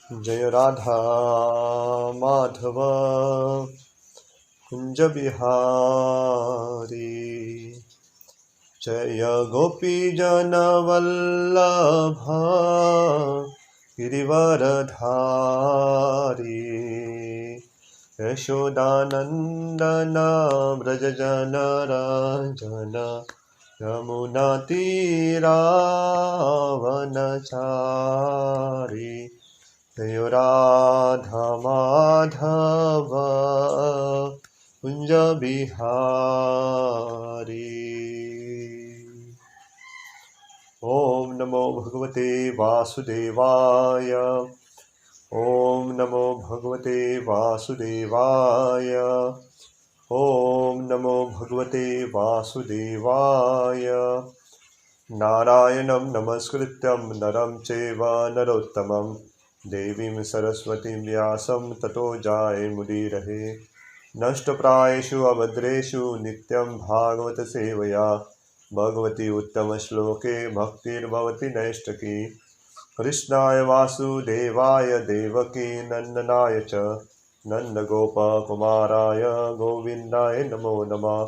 जय राधा माधव कुंज बिहारी। जय गोपी जन वल्लभ गिरिवरधारी। यशोदानंदन व्रज जन रंजन यमुना तीरावनचारी। जय राधा माधव कुंज बिहारी। ओम नमो भगवते वासुदेवाय। ओम नमो भगवते वासुदेवाय। ओम नमो भगवते वासुदेवाय। नारायणं नमस्कृत्यं नरं चैव नरोत्तमं देवीं सरस्वतीं व्यासं ततो जायेमुदीरये। नष्टप्रायेषु अभद्रेषु नित्यं भागवत सेवया भगवती उत्तमश्लोके भक्तिर्भवति नैष्ठकी। कृष्णाय वासुदेवाय देवकी नन्दनाय च नन्दगोपकुमाराय गोविन्दाय नमो नमः।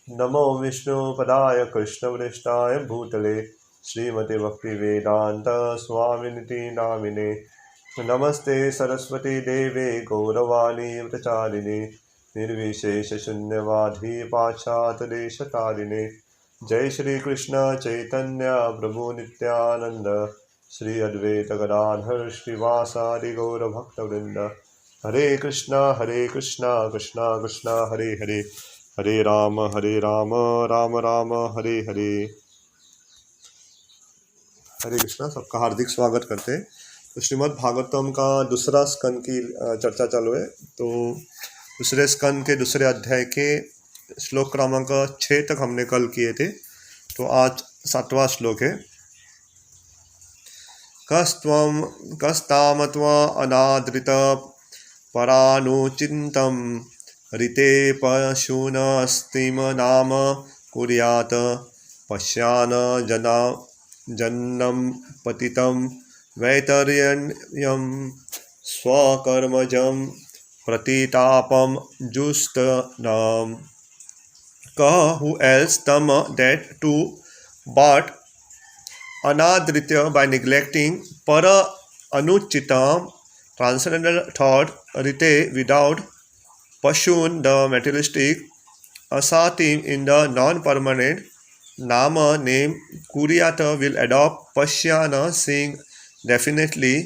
नमो विष्णुपदाय कृष्णवृष्टाय भूतले श्रीमते भक्तिवेदांत स्वामिनिति नामिने। नमस्ते सरस्वती देवे गौरवाणी प्रचारिणे निर्विशेष शून्यवादी पाश्चात्यदेशतारिणे। जय श्री कृष्ण चैतन्य प्रभु नित्यानंद श्री अद्वैत गदाधर श्रीवासादि गौर भक्तवृंद। हरे कृष्णा कृष्णा कृष्णा हरे हरे, हरे राम राम राम हरे हरे। हरे कृष्णा, सबका हार्दिक स्वागत करते हैं। तो श्रीमद् भागवतम का दूसरा स्कंद की चर्चा चालू है। तो दूसरे स्कंद के दूसरे अध्याय के श्लोक क्रमांक 6 तक हमने कल किए थे। तो आज 7वां श्लोक है। कस्तामत्वा अनादृत परानुचिन्तं ऋते पशूनस्तिम नाम कुर्यात् पश्यान् जन्नं पतितं वैतर्यं स्वकर्मजं प्रतितापं जुष्टनाम। Who else tam that to but anadritya by neglecting para anuchitam transcendental thought rite without pashun the materialistic asatim in the non-permanent nama name kuryata will adopt pashyana seeing definitely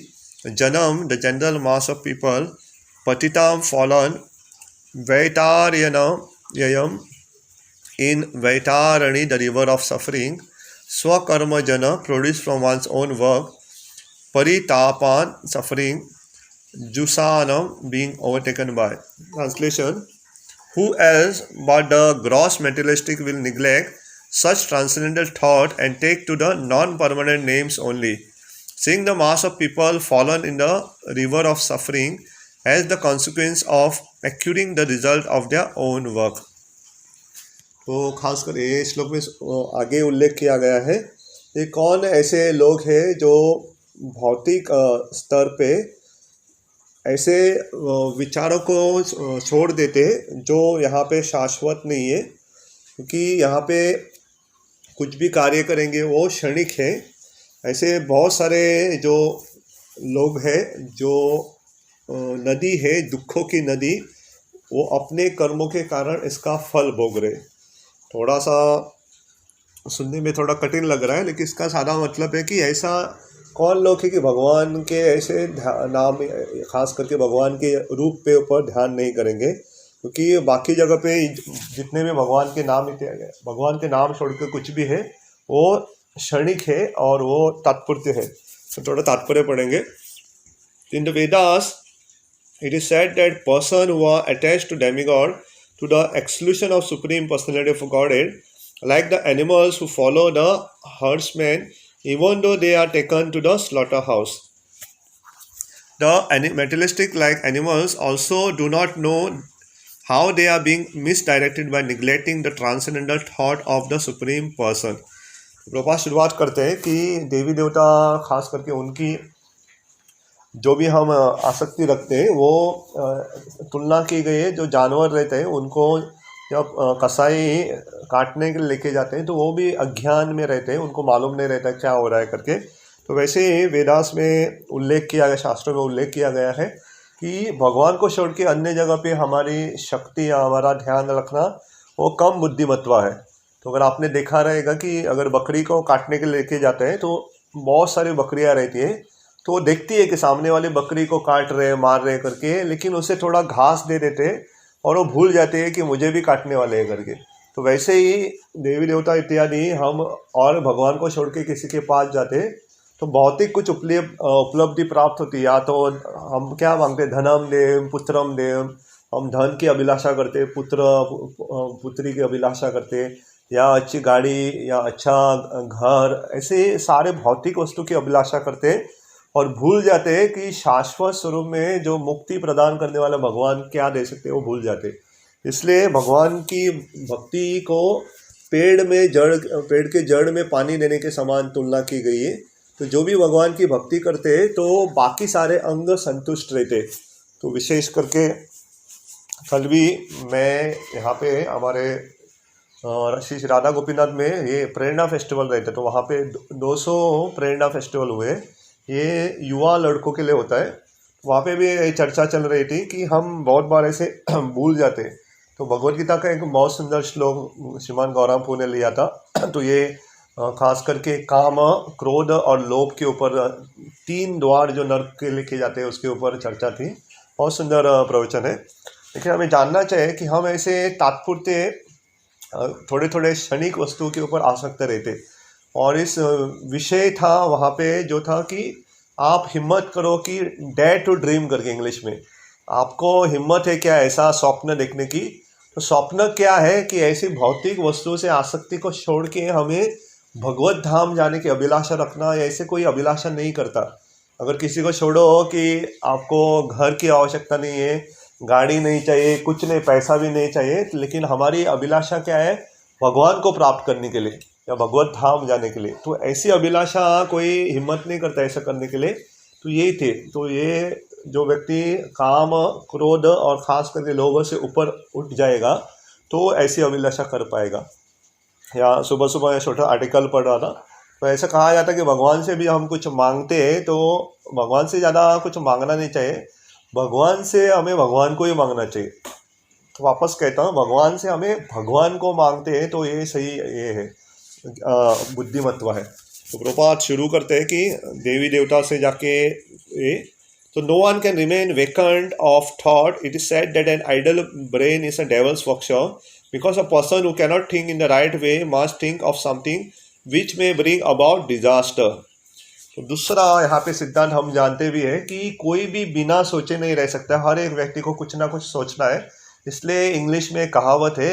janam the general mass of people patitam fallen vaitaryana yayam in Vaitarani, the river of suffering, Swakarma Jana, produced from one's own work, Paritapan, suffering, Jusanam, being overtaken by. Translation: who else but the gross materialistic will neglect such transcendental thought and take to the non-permanent names only, seeing the mass of people fallen in the river of suffering as the consequence of acquiring the result of their own work. तो खासकर ये श्लोक में आगे उल्लेख किया गया है ये कौन ऐसे लोग हैं जो भौतिक स्तर पे ऐसे विचारों को छोड़ देते हैं जो यहाँ पे शाश्वत नहीं है, क्योंकि यहाँ पे कुछ भी कार्य करेंगे वो क्षणिक है। ऐसे बहुत सारे जो लोग हैं जो नदी है दुखों की नदी, वो अपने कर्मों के कारण इसका फल भोग रहे। थोड़ा सा सुनने में थोड़ा कठिन लग रहा है, लेकिन इसका सादा मतलब है कि ऐसा कौन लोग है कि भगवान के ऐसे नाम, खास करके भगवान के रूप पे ऊपर ध्यान नहीं करेंगे, क्योंकि बाकी जगह पे जितने भी भगवान के नाम भगवान के नाम छोड़ के कुछ भी है वो क्षणिक है और वो तात्पर्य है। तो थोड़ा तात्पर्य पढ़ेंगे। In the Vedas it is said that person who are attached to demigod to the exclusion of Supreme Personality of Godhead, like the animals who follow the herdsmen, even though they are taken to the slaughterhouse. The materialistic like animals also do not know how they are being misdirected by neglecting the transcendental thought of the Supreme Person. Prabhupada शुरुआत करते हैं कि देवी देवता खास करके उनकी जो भी हम आसक्ति रखते हैं वो तुलना की गई है, जो जानवर रहते हैं उनको जब कसाई काटने के लिए लेके जाते हैं तो वो भी अज्ञान में रहते हैं, उनको मालूम नहीं रहता क्या हो रहा है करके। तो वैसे ही वेदास में उल्लेख किया गया, शास्त्रों में उल्लेख किया गया है कि भगवान को छोड़ के अन्य जगह पे हमारी शक्ति या हमारा ध्यान रखना वो कम बुद्धिमत्वा है। तो अगर आपने देखा रहेगा कि अगर बकरी को काटने के लिए लेके जाते हैं तो बहुत सारी बकरियां रहती हैं, तो वो देखती है कि सामने वाली बकरी को काट रहे मार रहे करके, लेकिन उसे थोड़ा घास दे देते हैं और वो भूल जाते हैं कि मुझे भी काटने वाले हैं करके। तो वैसे ही देवी देवता इत्यादि हम और भगवान को छोड़ के किसी के पास जाते तो भौतिक कुछ उपलब्धि प्राप्त होती है। या तो हम क्या मांगते, धनम देव पुत्रम देव, हम धन की अभिलाषा करते, पुत्री की अभिलाषा करते, या अच्छी गाड़ी या अच्छा घर, ऐसे सारे भौतिक वस्तु की अभिलाषा करते और भूल जाते हैं कि शाश्वत स्वरूप में जो मुक्ति प्रदान करने वाला भगवान क्या दे सकते हैं, वो भूल जाते। इसलिए भगवान की भक्ति को पेड़ के जड़ में पानी देने के समान तुलना की गई है। तो जो भी भगवान की भक्ति करते हैं तो बाकी सारे अंग संतुष्ट रहते। तो विशेष करके कल भी मैं यहाँ पे हमारे श्री राधा गोपीनाथ में ये प्रेरणा फेस्टिवल रहते, तो वहाँ पे 200 प्रेरणा फेस्टिवल हुए। ये युवा लड़कों के लिए होता है। वहाँ पे भी चर्चा चल रही थी कि हम बहुत बार ऐसे भूल जाते। तो भगवद गीता का एक बहुत सुंदर श्लोक श्रीमान गौरामपुर ने लिया था। तो ये खास करके काम, क्रोध और लोभ के ऊपर 3 द्वार जो नर्क के लेके जाते हैं उसके ऊपर चर्चा थी। बहुत सुंदर प्रवचन है। लेकिन हमें जानना चाहिए कि हम ऐसे तात्पुरते थोड़े थोड़े क्षणिक वस्तुओं के ऊपर आसक्त रहते। और इस विषय था वहाँ पे जो था कि आप हिम्मत करो कि डेयर टू ड्रीम करके, इंग्लिश में, आपको हिम्मत है क्या ऐसा स्वप्न देखने की। तो स्वप्न क्या है कि ऐसी भौतिक वस्तुओं से आसक्ति को छोड़ के हमें भगवत धाम जाने की अभिलाषा रखना, ऐसे कोई अभिलाषा नहीं करता। अगर किसी को छोड़ो कि आपको घर की आवश्यकता नहीं है, गाड़ी नहीं चाहिए, कुछ नहीं, पैसा भी नहीं चाहिए, लेकिन हमारी अभिलाषा क्या है, भगवान को प्राप्त करने के लिए या भगवत धाम जाने के लिए। तो ऐसी अभिलाषा कोई हिम्मत नहीं करता ऐसा करने के लिए। तो यही थे। तो ये जो व्यक्ति काम, क्रोध और ख़ास करके लोभ से ऊपर उठ जाएगा तो ऐसी अभिलाषा कर पाएगा। या सुबह सुबह छोटा आर्टिकल पढ़ रहा था, तो ऐसा कहा जाता है कि भगवान से भी हम कुछ मांगते हैं तो भगवान से ज़्यादा कुछ मांगना नहीं चाहिए, भगवान से हमें भगवान को ही मांगना चाहिए। तो वापस कहता हूँ, भगवान से हमें भगवान को मांगते हैं तो ये सही, ये है बुद्धिमत्व है। तो प्रभुपाद शुरू करते हैं कि देवी देवता से जाके ये, तो no one can remain vacant of thought. It is said that an idle brain is a devil's workshop because a person who cannot think in the right way must think of something which may bring about disaster. तो दूसरा यहाँ पे सिद्धांत हम जानते भी है कि कोई भी बिना सोचे नहीं रह सकता, हर एक व्यक्ति को कुछ ना कुछ सोचना है। इसलिए इंग्लिश में कहावत है,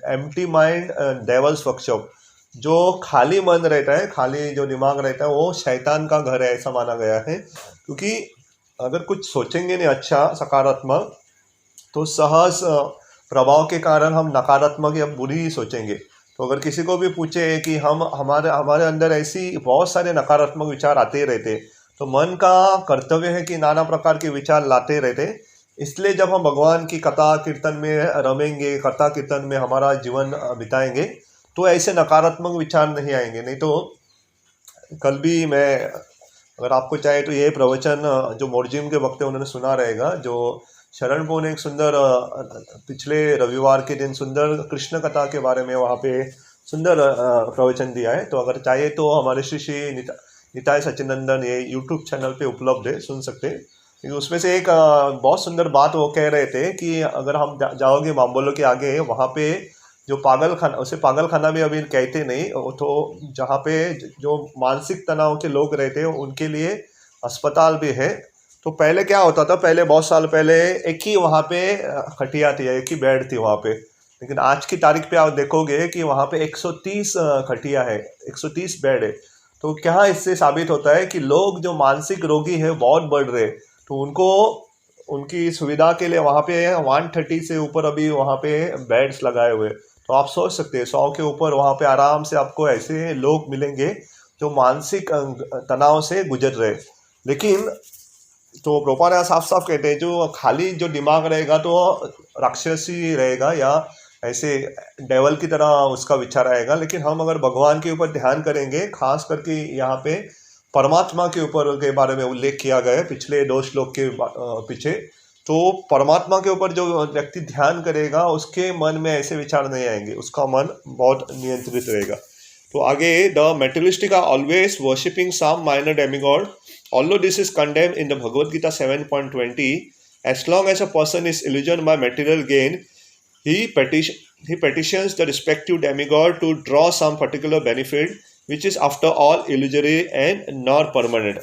एम्प्टी माइंड डेवल्स वर्कशॉप। जो खाली मन रहता है, खाली जो दिमाग रहता है, वो शैतान का घर है, ऐसा माना गया है। क्योंकि अगर कुछ सोचेंगे नहीं अच्छा सकारात्मक, तो सहज प्रभाव के कारण हम नकारात्मक या बुरी ही सोचेंगे। तो अगर किसी को भी पूछे कि हम हमारे अंदर ऐसी बहुत सारे नकारात्मक विचार आते ही रहते, तो मन का कर्तव्य है कि नाना प्रकार के विचार लाते रहते। इसलिए जब हम भगवान की कथा कीर्तन में रमेंगे, कथा कीर्तन में हमारा जीवन बिताएंगे, तो ऐसे नकारात्मक विचार नहीं आएंगे। नहीं तो कल भी मैं, अगर आपको चाहे तो ये प्रवचन जो मोरजिम के वक्त उन्होंने सुना रहेगा, जो शरण पो ने एक सुंदर पिछले रविवार के दिन सुंदर कृष्ण कथा के बारे में वहाँ पे सुंदर प्रवचन दिया है। तो अगर चाहे तो हमारे श्री श्री निताय सचिनंदन ये यूट्यूब चैनल पे उपलब्ध है, सुन सकते हैं। उसमें से एक बहुत सुंदर बात वो कह रहे थे कि अगर हम जाओगे माम्बोलो के आगे, वहाँ पे जो पागल खाना, उसे पागल खाना भी अभी कहते नहीं, तो जहाँ पे जो मानसिक तनाव के लोग रहते हैं उनके लिए अस्पताल भी है। तो पहले क्या होता था, पहले बहुत साल पहले एक ही वहाँ पे खटिया थी, एक ही बेड थी वहाँ पे। लेकिन आज की तारीख पे आप देखोगे कि वहाँ पे 130 खटिया है, 130 बेड है। तो क्या इससे साबित होता है कि लोग जो मानसिक रोगी है बहुत बढ़ रहे, तो उनको उनकी सुविधा के लिए वहाँ पे 130 से ऊपर अभी वहाँ पे बेड्स लगाए हुए। तो आप सोच सकते हैं 100 के ऊपर वहाँ पे आराम से आपको ऐसे लोग मिलेंगे जो मानसिक तनाव से गुजर रहे। लेकिन तो प्रभुपाद यहाँ साफ साफ कहते हैं जो खाली जो दिमाग रहेगा तो राक्षसी रहेगा या ऐसे डेवल की तरह उसका विचार आएगा। लेकिन हम अगर भगवान के ऊपर ध्यान करेंगे, खास करके यहाँ पे परमात्मा के ऊपर के बारे में उल्लेख किया गया है पिछले 2 श्लोक के पीछे, तो परमात्मा के ऊपर जो व्यक्ति ध्यान करेगा उसके मन में ऐसे विचार नहीं आएंगे, उसका मन बहुत नियंत्रित रहेगा। तो आगे, the materialistic are always worshipping some minor demigod, although this is condemned in the Bhagavad Gita 7.20, as long as a person is illusioned by material gain, he petitions the respective demigod to draw some particular benefit, which is after all illusory and not permanent.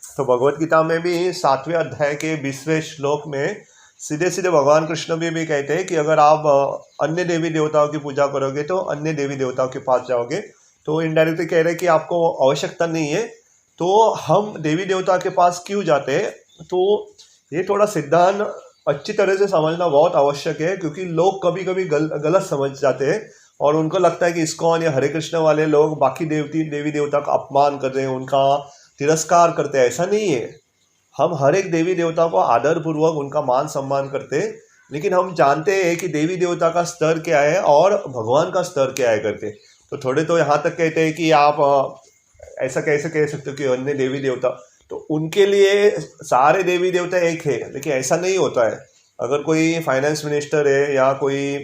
तो भगवत गीता में भी 7वें अध्याय के 20वें श्लोक में सीधे सीधे भगवान कृष्ण भी कहते हैं कि अगर आप अन्य देवी देवताओं की पूजा करोगे तो अन्य देवी देवताओं के पास जाओगे। तो इनडायरेक्टली कह रहे हैं कि आपको आवश्यकता नहीं है, तो हम देवी देवता के पास क्यों जाते हैं। तो ये थोड़ा सिद्धांत अच्छी तरह से समझना बहुत आवश्यक है, क्योंकि लोग कभी कभी गलत समझ जाते हैं और उनको लगता है कि इस्कॉन या हरे कृष्ण वाले लोग बाकी देवी देवता का अपमान कर रहे हैं, उनका तिरस्कार करते हैं। ऐसा नहीं है, हम हर एक देवी देवता को आदरपूर्वक उनका मान सम्मान करते हैं, लेकिन हम जानते हैं कि देवी देवता का स्तर क्या है और भगवान का स्तर क्या है करके। तो थोड़े तो यहाँ तक कहते हैं कि आप ऐसा कैसे कह सकते हो कि अन्य देवी देवता, तो उनके लिए सारे देवी देवता एक है, लेकिन ऐसा नहीं होता है। अगर कोई फाइनेंस मिनिस्टर है या कोई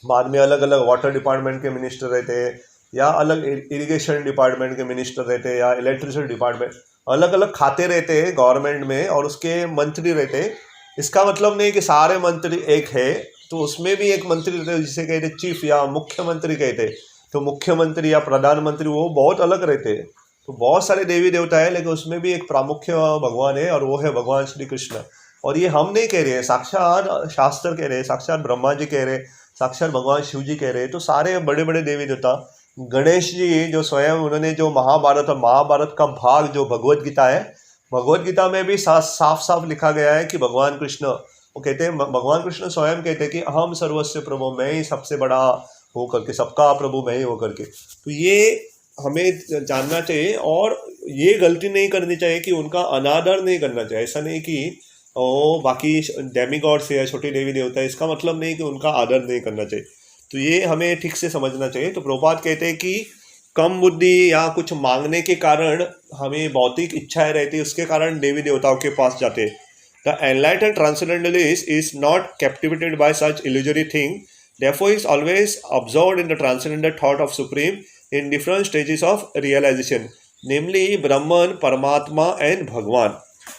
बाद में अलग अलग वाटर डिपार्टमेंट के मिनिस्टर रहते हैं या अलग इरिगेशन डिपार्टमेंट के मिनिस्टर रहते हैं या इलेक्ट्रिसिटी डिपार्टमेंट, अलग अलग खाते रहते हैं गवर्नमेंट में और उसके मंत्री रहते हैं, इसका मतलब नहीं कि सारे मंत्री एक है। तो उसमें भी एक मंत्री रहते हैं जिसे कहते हैं चीफ या मुख्यमंत्री कहते हैं। तो मुख्यमंत्री या प्रधानमंत्री वो बहुत अलग रहते हैं। तो बहुत सारे देवी देवता है, लेकिन उसमें भी एक प्रामुख्य भगवान है और वो है भगवान श्री कृष्ण। और ये हम नहीं कह रहे हैं, साक्षात शास्त्र कह रहे हैं, साक्षात ब्रह्मा जी कह रहे हैं, साक्षात भगवान शिव जी कह रहे हैं। तो सारे बड़े बड़े देवी देवता, गणेश जी जो स्वयं उन्होंने जो महाभारत का भाग जो भगवत गीता है, भगवत गीता में भी साफ साफ लिखा गया है कि भगवान कृष्ण, वो कहते हैं, भगवान कृष्ण स्वयं कहते हैं कि हम सर्वस्व प्रभु, मैं ही सबसे बड़ा हो करके, सबका प्रभु मैं ही हो करके। तो ये हमें जानना चाहिए और ये गलती नहीं करनी चाहिए कि उनका अनादर नहीं करना चाहिए। ऐसा नहीं कि ओ बाकी डेमिगॉड से या छोटी देवी देवता है, इसका मतलब नहीं कि उनका आदर नहीं करना चाहिए। तो ये हमें ठीक से समझना चाहिए। तो प्रभुपाद कहते हैं कि कम बुद्धि या कुछ मांगने के कारण हमें भौतिक इच्छाएं रहती है, उसके कारण देवी देवताओं के पास जाते हैं। The enlightened transcendentalist is not captivated by such illusory thing, therefore is always absorbed in the transcendental thought of supreme in different stages of realization, namely ब्रह्मन, परमात्मा एंड भगवान।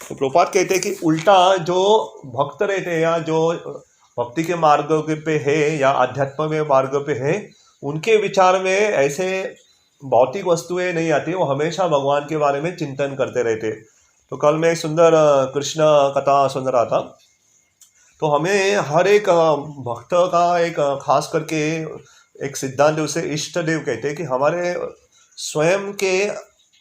तो प्रभुपाद कहते हैं कि उल्टा जो भक्त रहते हैं या जो भक्ति के मार्ग पे है या आध्यात्म में मार्ग पे है, उनके विचार में ऐसे भौतिक वस्तुएं नहीं आती, वो हमेशा भगवान के बारे में चिंतन करते रहते। तो कल मैं एक सुंदर कृष्ण कथा सुन रहा था। तो हमें हर एक भक्त का एक खास करके एक सिद्धांत, उसे इष्ट देव कहते हैं कि हमारे स्वयं के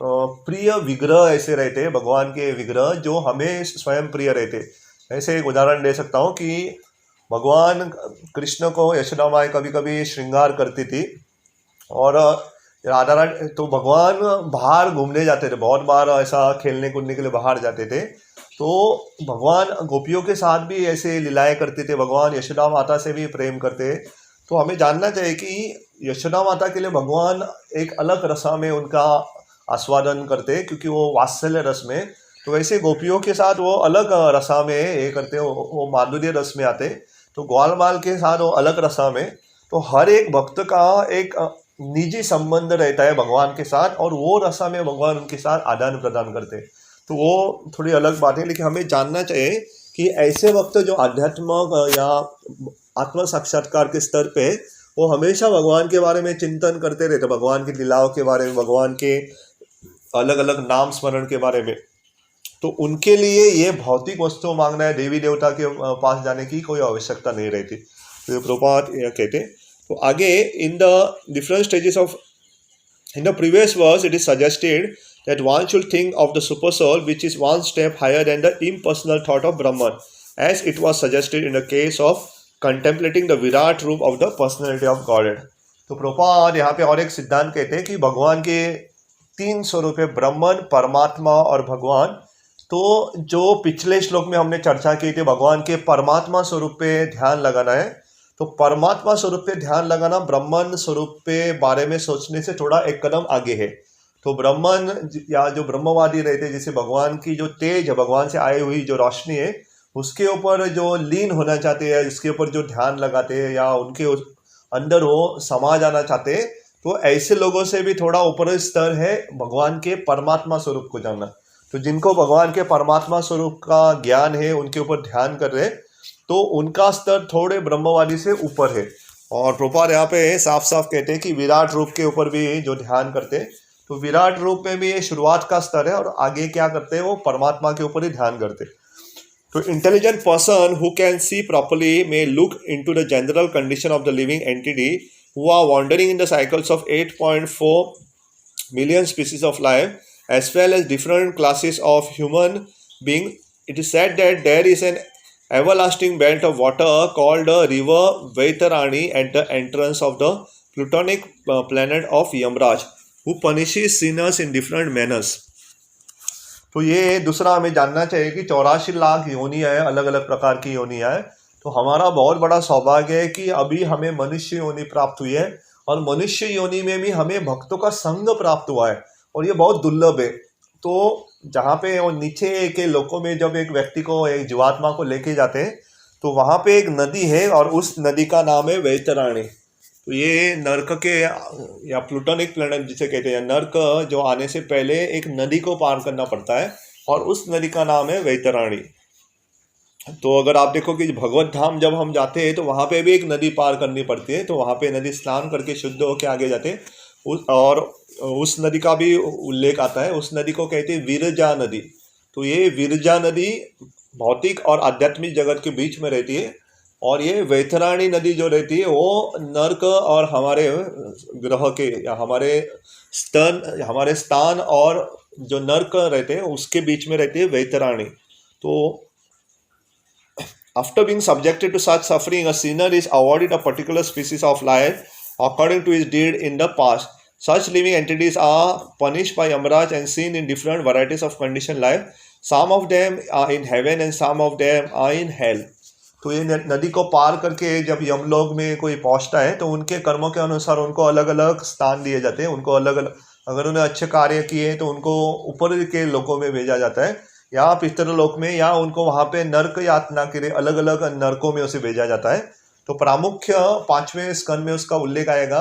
प्रिय विग्रह ऐसे रहते हैं, भगवान के विग्रह जो हमें स्वयं प्रिय रहते। ऐसे एक उदाहरण दे सकता हूँ कि भगवान कृष्ण को यशोदा माँ कभी कभी श्रृंगार करती थी और राधा रानी, तो भगवान बाहर घूमने जाते थे, बहुत बार ऐसा खेलने कूदने के लिए बाहर जाते थे। तो भगवान गोपियों के साथ भी ऐसे लीलाएं करते थे, भगवान यशोदा माता से भी प्रेम करते। तो हमें जानना चाहिए कि यशोदा माता के लिए भगवान एक अलग रसा में उनका आस्वादन करते, क्योंकि वो वात्सल्य रस में, तो वैसे गोपियों के साथ वो अलग रसा में ये करते, वो माधुर्य रस में आते। तो ग्वाल बाल के साथ वो अलग रसा में। तो हर एक भक्त का एक निजी संबंध रहता है भगवान के साथ, और वो रसा में भगवान उनके साथ आदान प्रदान करते। तो वो थोड़ी अलग बात है, लेकिन हमें जानना चाहिए कि ऐसे वक्त जो आध्यात्म या आत्म साक्षात्कार के स्तर पे, वो हमेशा भगवान के बारे में चिंतन करते रहते, भगवान की लीलाओं के बारे में, भगवान के अलग अलग नाम स्मरण के बारे में। तो उनके लिए ये भौतिक वस्तु मांगना है, देवी देवता के पास जाने की कोई आवश्यकता नहीं रहती। तो ये प्रभुपाद यह कहते। तो आगे, in the different stages of, in the previous verse it is suggested that one should think of the super soul, which is one step higher than the impersonal thought of Brahman, as it was suggested in the case of contemplating the Virat रूप of the personality of Godhead। तो प्रभुपाद यहाँ पे और एक सिद्धांत कहते हैं कि भगवान के 3 स्वरूप है, ब्रह्मन, परमात्मा और भगवान। तो जो पिछले श्लोक में हमने चर्चा की थी भगवान के परमात्मा स्वरूप पे ध्यान लगाना है, तो परमात्मा स्वरूप पे ध्यान लगाना ब्रह्मन स्वरूप पे बारे में सोचने से थोड़ा एक कदम आगे है। तो ब्रह्मन या जो ब्रह्मवादी रहते हैं, जैसे भगवान की जो तेज है, भगवान से आई हुई जो रोशनी है, उसके ऊपर जो लीन होना चाहते हैं, इसके ऊपर जो ध्यान लगाते हैं या उनके अंदर वो समा जाना चाहते हैं, तो ऐसे लोगों से भी थोड़ा ऊपर स्तर है भगवान के परमात्मा स्वरूप को जानना। तो जिनको भगवान के परमात्मा स्वरूप का ज्ञान है, उनके ऊपर ध्यान कर रहे, तो उनका स्तर थोड़े ब्रह्मवादी से ऊपर है। और प्रभुपाद यहाँ पे साफ साफ कहते हैं कि विराट रूप के ऊपर भी जो ध्यान करते हैं, तो विराट रूप में भी ये शुरुआत का स्तर है और आगे क्या करते हैं वो परमात्मा के ऊपर ही ध्यान करते हैं। तो intelligent person who can see properly may look into the general condition of the living entity who are wandering in the cycles of 8.4 million species of life as well as different classes of human being. It is said that there is an everlasting belt of water called the river Vaitarani at the entrance of the plutonic planet of Yamraj who punishes sinners in different manners. तो ये दूसरा हमें जानना चाहिए कि 84 लाख योनियाँ है, अलग अलग प्रकार की योनियाँ है। तो हमारा बहुत बड़ा सौभाग्य है कि अभी हमें मनुष्य योनि प्राप्त हुई है और मनुष्य योनि में भी हमें भक्तों का संग प्राप्त हुआ है और ये बहुत दुर्लभ है। तो जहाँ पे वो नीचे के लोकों में जब एक व्यक्ति को, एक जीवात्मा को लेके जाते हैं, तो वहाँ पे एक नदी है और उस नदी का नाम है वैतराणी। तो ये नर्क के या प्लूटोनिक प्लैनेट जिसे कहते हैं, नर्क जो आने से पहले एक नदी को पार करना पड़ता है और उस नदी का नाम है वैतराणी। तो अगर आप देखो कि भगवत धाम जब हम जाते हैं तो वहाँ पे भी एक नदी पार करनी पड़ती है, तो वहाँ पे नदी स्नान करके शुद्ध होके आगे जाते हैं। और उस नदी का भी उल्लेख आता है, उस नदी को कहते हैं विरजा नदी। तो ये विरजा नदी भौतिक और आध्यात्मिक जगत के बीच में रहती है और ये वैतराणी नदी जो रहती है वो नर्क और हमारे ग्रह के या हमारे स्थान और जो नर्क रहते हैं उसके बीच में रहती है वैतराणी। तो after being subjected to such suffering, a sinner is awarded a particular species of life according to his deed in the past. Such living entities are punished by Yamaraj and seen in different varieties of conditioned life. Some of them are in heaven and some of them are in hell. तो ये नदी को पार करके जब यमलोक में कोई पहुंचता है तो उनके कर्मों के अनुसार उनको अलग अलग स्थान दिए जाते हैं। उनको अलग अलग, अगर उन्हें अच्छे कार्य किए तो उनको ऊपर के लोकों में भेजा जाता है या पितृलोक में, या उनको वहाँ पे नर्क यातना के लिए अलग अलग नरकों में उसे भेजा जाता है। तो प्रामुख्य 5वें स्कंद में उसका उल्लेख आएगा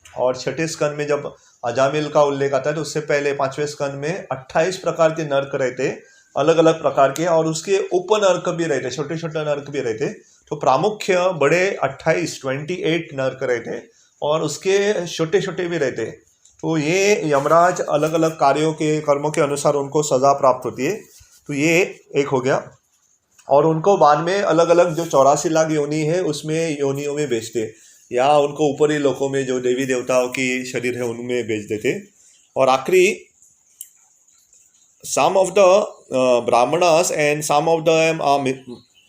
और 6ठे स्कंद में जब अजामिल का उल्लेख आता है तो उससे पहले 5वें स्कंद में 28 प्रकार के नर्क रहते, अलग अलग प्रकार के, और उसके उपनर्क भी रहते, छोटे छोटे नर्क भी रहते। तो प्रामुख्य बड़े 28 नर्क रहते और उसके छोटे छोटे भी रहते। तो ये यमराज अलग अलग कर्मों के अनुसार उनको सज़ा प्राप्त होती है। तो ये एक हो गया। और उनको बाद में अलग अलग जो 84 लाख योनि है उसमें योनियों में भेजते या उनको ऊपरी लोकों में जो देवी देवताओं की शरीर है उनमें भेज देते। और आखिरी some of the brahmanas and some of them are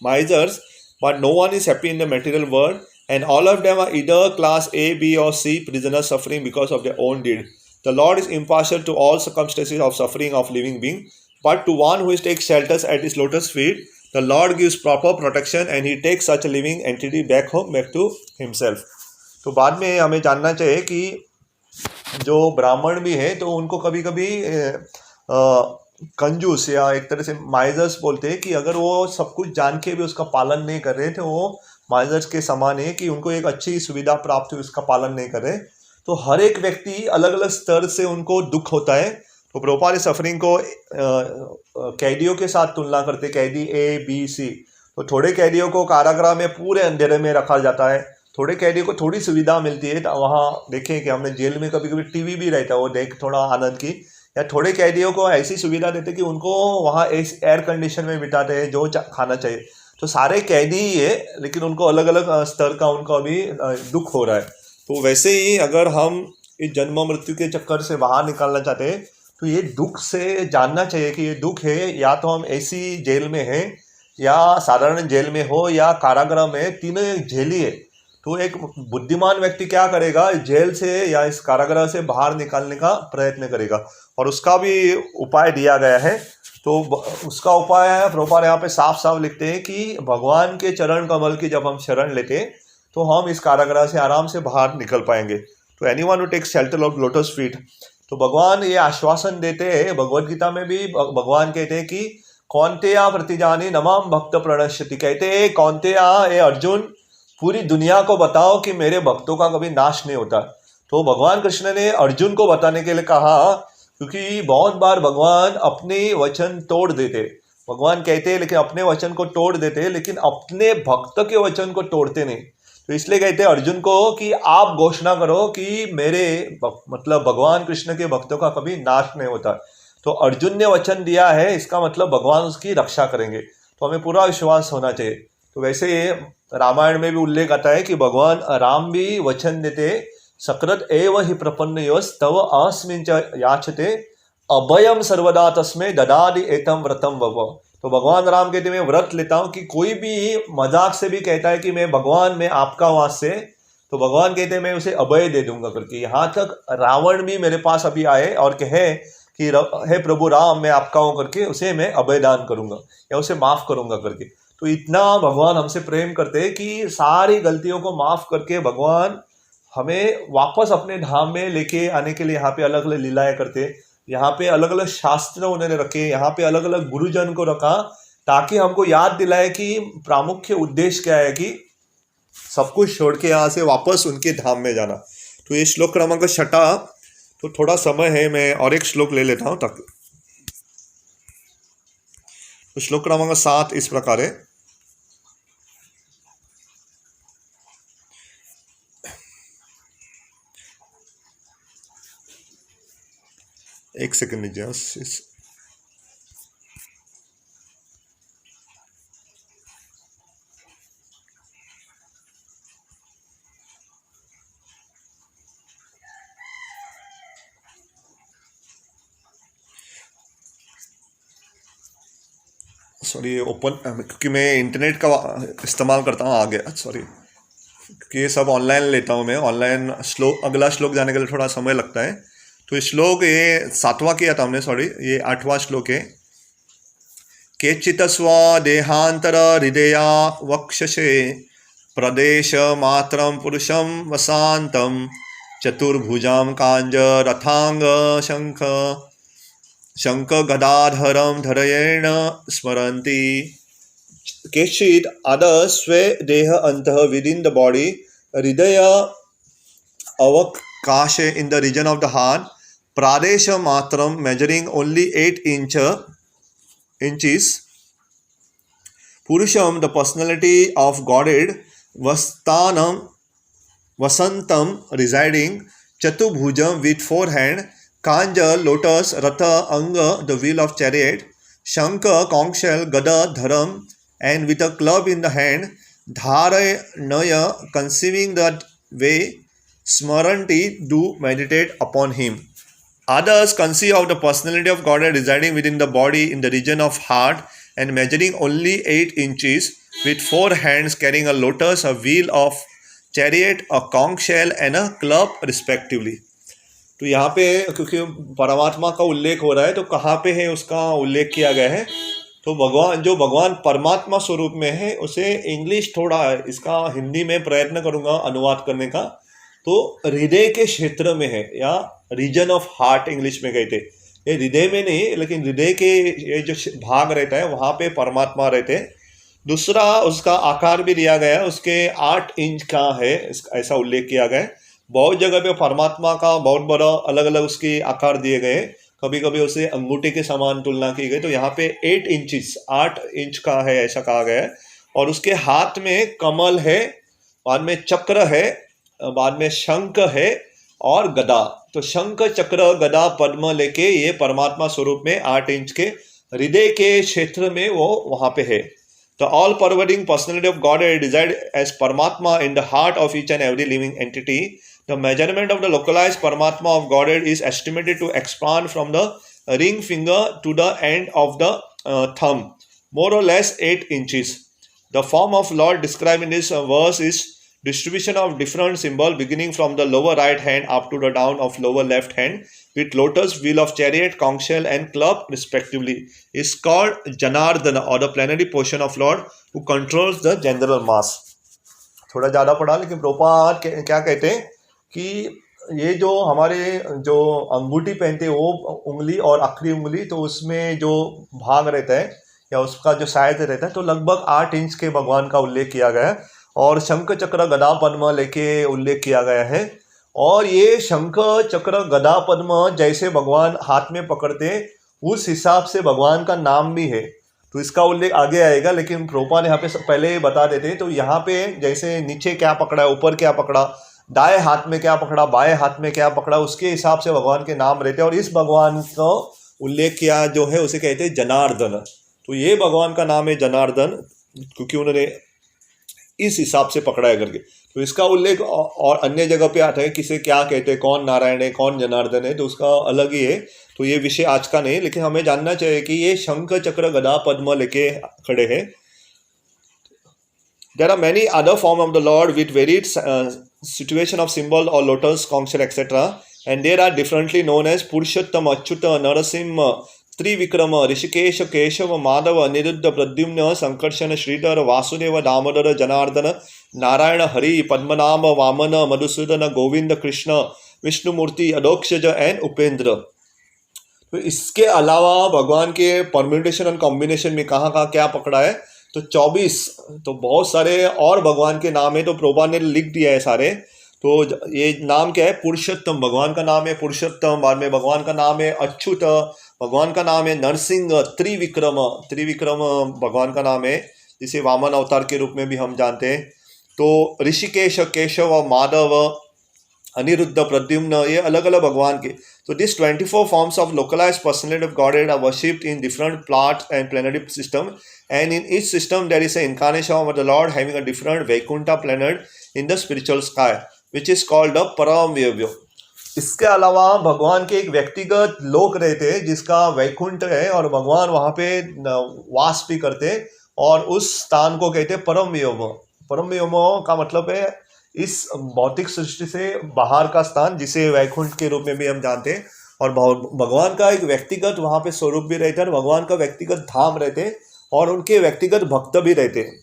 misers, but no one is happy in the material world, and all of them are either class A, B or C prisoners suffering because of their own deed. The Lord is impartial to all circumstances of suffering of living being, but to one who takes shelters at his lotus feet, the Lord gives proper protection and he takes such a living entity back home, back to himself. तो बाद में हमें जानना चाहिए कि जो ब्राह्मण भी है तो उनको कभी कभी कंजूस या एक तरह से माइजर्स बोलते हैं कि अगर वो सब कुछ जान के भी उसका पालन नहीं कर रहे थे, वो माइजर्स के समान है कि उनको एक अच्छी सुविधा प्राप्त हुई उसका पालन नहीं कर रहे। तो हर एक व्यक्ति अलग अलग स्तर से उनको दुख होता है। तो प्रभुपाद सफरिंग को कैदियों के साथ तुलना करते, कैदी ए बी सी। तो थोड़े कैदियों को कारागृह में पूरे अंधेरे में रखा जाता है, थोड़े कैदियों को थोड़ी सुविधा मिलती है। तो वहाँ देखें कि हमने जेल में कभी कभी टीवी भी रहता है, वो देख थोड़ा आनंद की, या थोड़े कैदियों को ऐसी सुविधा देते कि उनको वहाँ एयर कंडीशन में बिठाते हैं जो खाना चाहिए। तो सारे कैदी ही है लेकिन उनको अलग अलग स्तर का उनको अभी दुख हो रहा है। तो वैसे ही अगर हम इस जन्म मृत्यु के चक्कर से बाहर निकालना चाहते हैं तो ये दुख से जानना चाहिए कि ये दुख है, या तो हम ऐसी जेल में हैं या साधारण जेल में हो या कारागृह में, तीनों एक जेल ही है। तो एक बुद्धिमान व्यक्ति क्या करेगा, जेल से या इस कारागृह से बाहर निकालने का प्रयत्न करेगा और उसका भी उपाय दिया गया है। तो उसका उपाय है, प्रभुपाद यहाँ पे साफ साफ लिखते हैं कि भगवान के चरण कमल की जब हम शरण लेते हैं तो हम इस कारागृह से आराम से बाहर निकल पाएंगे। तो anyone who takes shelter of lotus feet, तो भगवान ये आश्वासन देते हैं, भगवद गीता में भी भगवान कहते हैं कि कौन्तेया प्रतिजानी नमाम भक्त प्रणश्यति, कहते हैं कौन्तेया ए अर्जुन पूरी दुनिया को बताओ कि मेरे भक्तों का कभी नाश नहीं होता। तो भगवान कृष्ण ने अर्जुन को बताने के लिए कहा, क्योंकि बहुत बार भगवान अपने वचन तोड़ देते, भगवान कहते हैं लेकिन अपने वचन को तोड़ देते, लेकिन अपने भक्त के वचन को तोड़ते नहीं। तो इसलिए कहते हैं अर्जुन को कि आप घोषणा करो कि मेरे मतलब भगवान कृष्ण के भक्तों का कभी नाश नहीं होता। तो अर्जुन ने वचन दिया है, इसका मतलब भगवान उसकी रक्षा करेंगे, तो हमें पूरा विश्वास होना चाहिए। तो वैसे रामायण में भी उल्लेख आता है कि भगवान राम भी वचन देते, सकृत एव हि प्रपन्नयोस्तव अस्मिन् च याचते अभयम सर्वदा तस्मै ददादि एतम व्रतम वव। तो भगवान राम कहते मैं व्रत लेता हूँ कि कोई भी मजाक से भी कहता है कि मैं भगवान में आपका वास से, तो भगवान कहते हैं मैं उसे अभय दे दूंगा करके। यहाँ तक रावण भी मेरे पास अभी आए और कहे कि हे प्रभु राम मैं आपका हूँ करके, उसे मैं अभय दान करूंगा या उसे माफ करूंगा करके। तो इतना भगवान हमसे प्रेम करते हैं कि सारी गलतियों को माफ करके भगवान हमें वापस अपने धाम में लेके आने के लिए यहाँ पे अलग अलग लीलाएं करते, यहाँ पे अलग अलग शास्त्र उन्होंने रखे, यहाँ पे अलग अलग गुरुजन को रखा, ताकि हमको याद दिलाए कि प्रामुख्य उद्देश्य क्या है, कि सब कुछ छोड़ के यहाँ से वापस उनके धाम में जाना। तो ये श्लोक क्रमांक 6, तो थोड़ा समय है, मैं और एक श्लोक ले लेता हूँ तक। तो श्लोक क्रमांक 7 इस प्रकार है, एक सेकंड लीजिए। सॉरी ओपन, क्योंकि मैं इंटरनेट का इस्तेमाल करता हूँ आगे, सॉरी, क्योंकि ये सब ऑनलाइन लेता हूँ मैं, ऑनलाइन श्लोक अगला श्लोक जाने के लिए थोड़ा समय लगता है। तो श्लोक ये 7वां किया था हमने, सॉरी ये 8वां श्लोक है। केचित स्व देहांतर हृदया वक्षसे प्रदेश मात्रम पुरुषम वसांतम चतुर्भुजाम कांज रथांग शंख गदाधरम धरयेण स्मरन्ति। केचित अदर स्वे देह अंतः within the body, हृदय अवकाश in the region of the heart, pradesha matram measuring only 8 inches, purusham the personality of Godhead, vasantam residing, chatubhujam with 4 hands, kanja lotus, ratha anga the wheel of chariot, shanka conch shell, gada dharam and with a club in the hand, dharanaya conceiving that way, smaranti do meditate upon him. Others conceive of the personality of Godhead residing within the body in the region of heart and measuring only 8 inches, with 4 hands carrying a lotus, a wheel of chariot, a conch shell and a club respectively. तो यहाँ पे क्योंकि परमात्मा का उल्लेख हो रहा है, तो कहाँ पे है उसका उल्लेख किया गया है, तो भगवान जो भगवान परमात्मा स्वरूप में है, उसे इंग्लिश थोड़ा इसका हिंदी में प्रयत्न करूँगा अनुवाद करने का। तो हृदय के क्षेत्र में है, या रीजन ऑफ हार्ट इंग्लिश में कहते, ये हृदय में नहीं लेकिन हृदय के ये जो भाग रहता है वहाँ पे परमात्मा रहते हैं। दूसरा उसका आकार भी दिया गया है, उसके 8 इंच का है ऐसा उल्लेख किया गया है। बहुत जगह पे परमात्मा का बहुत बड़ा अलग अलग उसके आकार दिए गए, कभी कभी उसे अंगूठे के समान तुलना की गई। तो यहाँ पे 8 इंच का है ऐसा कहा गया है। और उसके हाथ में कमल है, बाद में चक्र है, बाद में शंख है और गदा। तो शंख चक्र गदा पद्म लेके ये परमात्मा स्वरूप में 8 इंच के हृदय के क्षेत्र में वो वहां पे है। The all-pervading personality of Godhead reside as Paramatma in the heart of each and every living entity. The measurement of the localized Paramatma of Godhead is estimated to expand from the ring finger to the end of the thumb, more or less 8 inches. The form of Lord described in this verse is distribution of different symbol beginning from the lower right hand up to the down of lower left hand with lotus, wheel of chariot, conch shell and club respectively is called Janardana or the plenary portion of Lord who controls the general mass. थोड़ा ज़्यादा पढ़ा, लेकिन प्रभुपाद क्या कहते हैं कि ये जो हमारे जो अंगूठी पहनते हैं वो उंगली और आखिरी उंगली, तो उसमें जो भाग रहता है या उसका जो साइज रहता है तो लगभग 8 इंच के भगवान का उल्लेख किया गया है, और शंख चक्र गदा पद्म लेके उल्लेख किया गया है। और ये शंख चक्र गदा पद्म जैसे भगवान हाथ में पकड़ते उस हिसाब से भगवान का नाम भी है, तो इसका उल्लेख आगे आएगा, लेकिन प्रभुपाद यहाँ पे पहले बता देते हैं। तो यहाँ पे जैसे नीचे क्या पकड़ा है, ऊपर क्या पकड़ा, दाएं हाथ में क्या पकड़ा, बाएं हाथ में क्या पकड़ा, उसके हिसाब से भगवान के नाम रहते हैं। और इस भगवान का उल्लेख किया जो है उसे कहते हैं जनार्दन। तो ये भगवान का नाम है जनार्दन, क्योंकि उन्होंने इस हिसाब से पकड़ा है करके। तो इसका उल्लेख और अन्य जगह पे आता है, किसे क्या कहते हैं, कौन नारायण है, कौन जनार्दन है, तो उसका अलग ही है। तो ये विषय आज का नहीं, लेकिन हमें जानना चाहिए कि ये शंख चक्र गदा पद्म लेके खड़े हैं। There are many other forms of the Lord with varied situation of symbol or lotus, conch shell, etc. And they are differently known as Purushottam, Achyuta, Narasimha, Trivikrama, Rishikesha, Keshava, Madhava, Niruddha, Pradyumna, Sankarsana, Sridhar, Vasudeva, Damodara, Janardana, Narayana, Hari, Padmanabha, Vamana, Madhusudana, Govinda, Krishna, Vishnumurti, Adokshaja and Upendra. तो इसके अलावा भगवान के permutation and combination में कहाँ कहाँ क्या पकड़ा है, तो 24, तो बहुत सारे और भगवान के नाम है, तो प्रभुपाद ने लिख दिया है सारे। तो ये नाम क्या है, पुरुषोत्तम भगवान का नाम है पुरुषोत्तम, बाद में भगवान का नाम है अच्युत, भगवान का नाम है नरसिंह, त्रिविक्रम, त्रिविक्रम भगवान का नाम है, जिसे वामन अवतार के रूप में भी हम जानते हैं। तो ऋषिकेश, केशव, माधव, अनिरुद्ध, प्रद्युम्न, ये अलग अलग भगवान के। So these 24 forms of localized personality of Godhead are worshipped in different plot and planetary system, and in each system there is an incarnation of the Lord having a different Vaikuntha planet in the spiritual sky, which is called the Paramvyavya. इसके अलावा भगवान के एक व्यक्तिगत लोक रहते हैं जिसका वैकुंठ है, और भगवान वहाँ पे वास भी करते हैं, और उस स्थान को कहते हैं परमव्योम। परमव्योम का मतलब है इस भौतिक सृष्टि से बाहर का स्थान, जिसे वैकुंठ के रूप में भी हम जानते हैं। और भगवान का एक व्यक्तिगत वहाँ पे स्वरूप भी रहता है, भगवान का व्यक्तिगत धाम रहते हैं, और उनके व्यक्तिगत भक्त भी रहते हैं।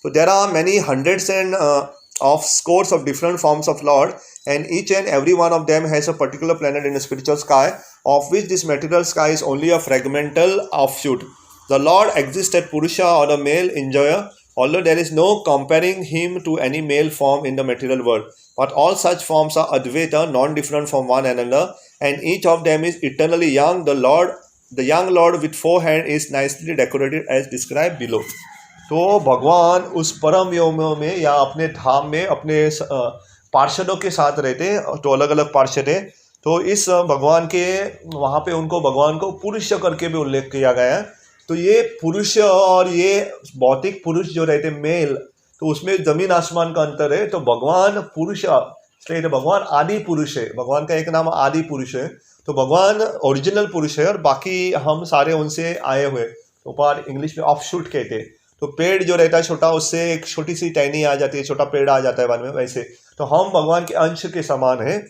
तो there are many hundreds and of scores of different forms of Lord, and each and every one of them has a particular planet in spiritual sky, of which this material sky is only a fragmental offshoot. The Lord exist at Purusha or the male enjoyer, although there is no comparing him to any male form in the material world. But all such forms are Advaita, non-different from one another, and each of them is eternally young. The young Lord with 4 hands is nicely decorated as described below. तो भगवान उस परम व्योम में या अपने धाम में अपने पार्षदों के साथ रहते हैं, तो अलग अलग पार्षद हैं। तो इस भगवान के वहाँ पे उनको भगवान को पुरुष करके भी उल्लेख किया गया है। तो ये पुरुष और ये भौतिक पुरुष जो रहते मेल, तो उसमें जमीन आसमान का अंतर है। तो भगवान पुरुष, इसलिए भगवान आदि पुरुष है, भगवान का एक नाम आदि पुरुष है। तो भगवान ओरिजिनल पुरुष है और बाकी हम सारे उनसे आए हुए, तो पर इंग्लिश में ऑफशूट कहते हैं। तो पेड़ जो रहता है छोटा, उससे एक छोटी सी टहनी आ जाती है, छोटा पेड़ आ जाता है बाद में, वैसे तो हम भगवान के अंश के समान हैं।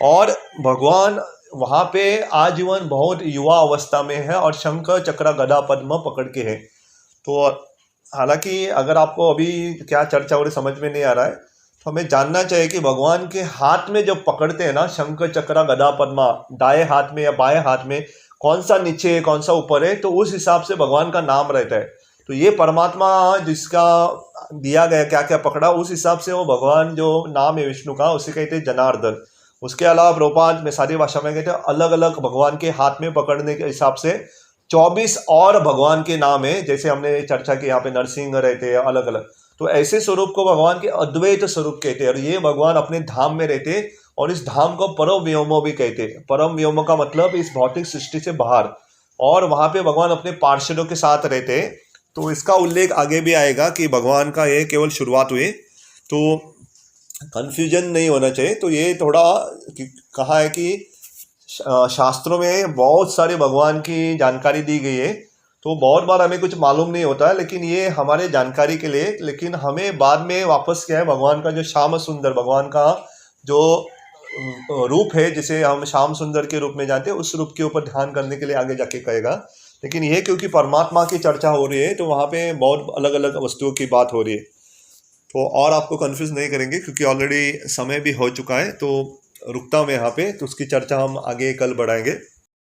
और भगवान वहाँ पे आजीवन बहुत युवा अवस्था में है और शंख चक्र गदा पद्म पकड़ के है। तो हालांकि अगर आपको अभी क्या चर्चा हो रही समझ में नहीं आ रहा है, तो हमें जानना चाहिए कि भगवान के हाथ में जब पकड़ते हैं ना शंख चक्र गदा पद्मा, दाएं हाथ में या बाएं हाथ में कौन सा नीचे है कौन सा ऊपर है, तो उस हिसाब से भगवान का नाम रहता है। तो ये परमात्मा जिसका दिया गया क्या क्या पकड़ा, उस हिसाब से वो भगवान जो नाम है विष्णु का, उसे कहते हैं जनार्दन। उसके अलावा प्रभुपाद में सारी भाषा में कहते हैं अलग अलग भगवान के हाथ में पकड़ने के हिसाब से 24 और भगवान के नाम है, जैसे हमने चर्चा की यहाँ पे नरसिंह रहते हैं अलग अलग। तो ऐसे स्वरूप को भगवान के अद्वैत स्वरूप कहते हैं, और ये भगवान अपने धाम में रहते हैं, और इस धाम को परम व्योमो भी कहते हैं। परम व्योमो का मतलब इस भौतिक सृष्टि से बाहर, और वहाँ पे भगवान अपने पार्षदों के साथ रहते हैं। तो इसका उल्लेख आगे भी आएगा कि भगवान का ये केवल शुरुआत हुई, तो कन्फ्यूजन नहीं होना चाहिए। तो ये थोड़ा कहा है कि शास्त्रों में बहुत सारे भगवान की जानकारी दी गई है। तो बहुत बार हमें कुछ मालूम नहीं होता है, लेकिन ये हमारे जानकारी के लिए, लेकिन हमें बाद में वापस क्या है, भगवान का जो श्याम सुंदर, भगवान का जो रूप है जिसे हम श्याम सुंदर के रूप में जानते हैं, उस रूप के ऊपर ध्यान करने के लिए आगे जाके कहेगा। लेकिन ये क्योंकि परमात्मा की चर्चा हो रही है तो वहाँ पे बहुत अलग अलग वस्तुओं की बात हो रही है, तो और आपको कंफ्यूज नहीं करेंगे क्योंकि ऑलरेडी समय भी हो चुका है। तो रुकता हूँ मैं यहाँ पे, तो उसकी चर्चा हम आगे कल बढ़ाएंगे।